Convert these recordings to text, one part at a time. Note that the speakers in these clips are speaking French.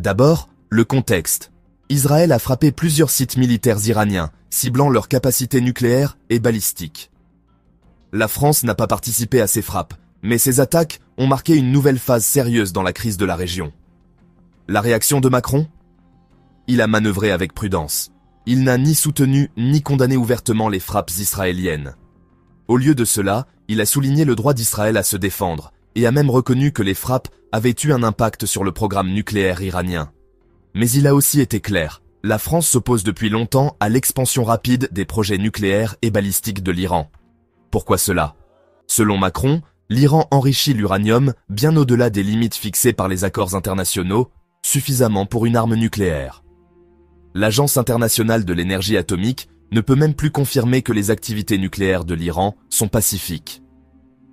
D'abord, le contexte. Israël a frappé plusieurs sites militaires iraniens, ciblant leurs capacités nucléaires et balistiques. La France n'a pas participé à ces frappes, mais ces attaques ont marqué une nouvelle phase sérieuse dans la crise de la région. La réaction de Macron ? Il a manœuvré avec prudence. Il n'a ni soutenu ni condamné ouvertement les frappes israéliennes. Au lieu de cela, il a souligné le droit d'Israël à se défendre, et a même reconnu que les frappes avaient eu un impact sur le programme nucléaire iranien. Mais il a aussi été clair, la France s'oppose depuis longtemps à l'expansion rapide des projets nucléaires et balistiques de l'Iran. Pourquoi cela ? Selon Macron, l'Iran enrichit l'uranium bien au-delà des limites fixées par les accords internationaux, suffisamment pour une arme nucléaire. L'Agence internationale de l'énergie atomique ne peut même plus confirmer que les activités nucléaires de l'Iran sont pacifiques.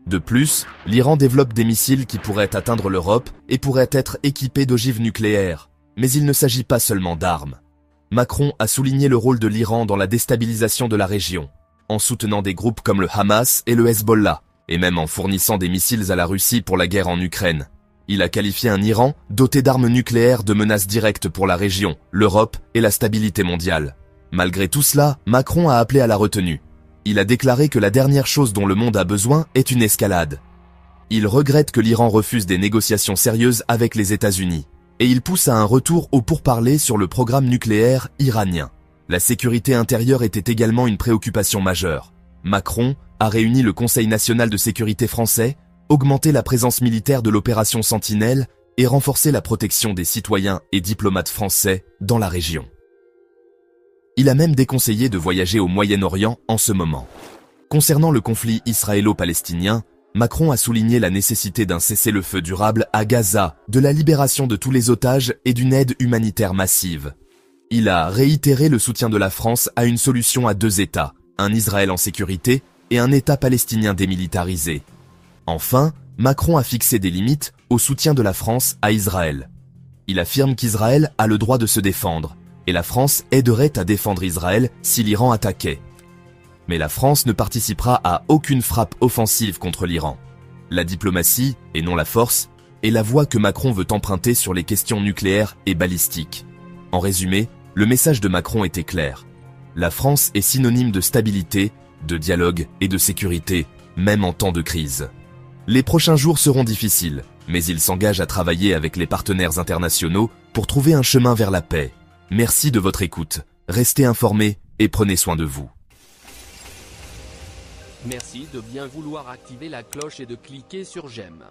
De plus, l'Iran développe des missiles qui pourraient atteindre l'Europe et pourraient être équipés d'ogives nucléaires. Mais il ne s'agit pas seulement d'armes. Macron a souligné le rôle de l'Iran dans la déstabilisation de la région, en soutenant des groupes comme le Hamas et le Hezbollah, et même en fournissant des missiles à la Russie pour la guerre en Ukraine. Il a qualifié un Iran doté d'armes nucléaires de menace directe pour la région, l'Europe et la stabilité mondiale. Malgré tout cela, Macron a appelé à la retenue. Il a déclaré que la dernière chose dont le monde a besoin est une escalade. Il regrette que l'Iran refuse des négociations sérieuses avec les États-Unis. Et il pousse à un retour au pourparlers sur le programme nucléaire iranien. La sécurité intérieure était également une préoccupation majeure. Macron a réuni le Conseil national de sécurité français, augmenté la présence militaire de l'opération Sentinelle et renforcé la protection des citoyens et diplomates français dans la région. Il a même déconseillé de voyager au Moyen-Orient en ce moment. Concernant le conflit israélo-palestinien, Macron a souligné la nécessité d'un cessez-le-feu durable à Gaza, de la libération de tous les otages et d'une aide humanitaire massive. Il a réitéré le soutien de la France à une solution à deux États, un Israël en sécurité et un État palestinien démilitarisé. Enfin, Macron a fixé des limites au soutien de la France à Israël. Il affirme qu'Israël a le droit de se défendre, et la France aiderait à défendre Israël si l'Iran attaquait. Mais la France ne participera à aucune frappe offensive contre l'Iran. La diplomatie, et non la force, est la voie que Macron veut emprunter sur les questions nucléaires et balistiques. En résumé, le message de Macron était clair. La France est synonyme de stabilité, de dialogue et de sécurité, même en temps de crise. Les prochains jours seront difficiles, mais il s'engage à travailler avec les partenaires internationaux pour trouver un chemin vers la paix. Merci de votre écoute, restez informés et prenez soin de vous. Merci de bien vouloir activer la cloche et de cliquer sur j'aime.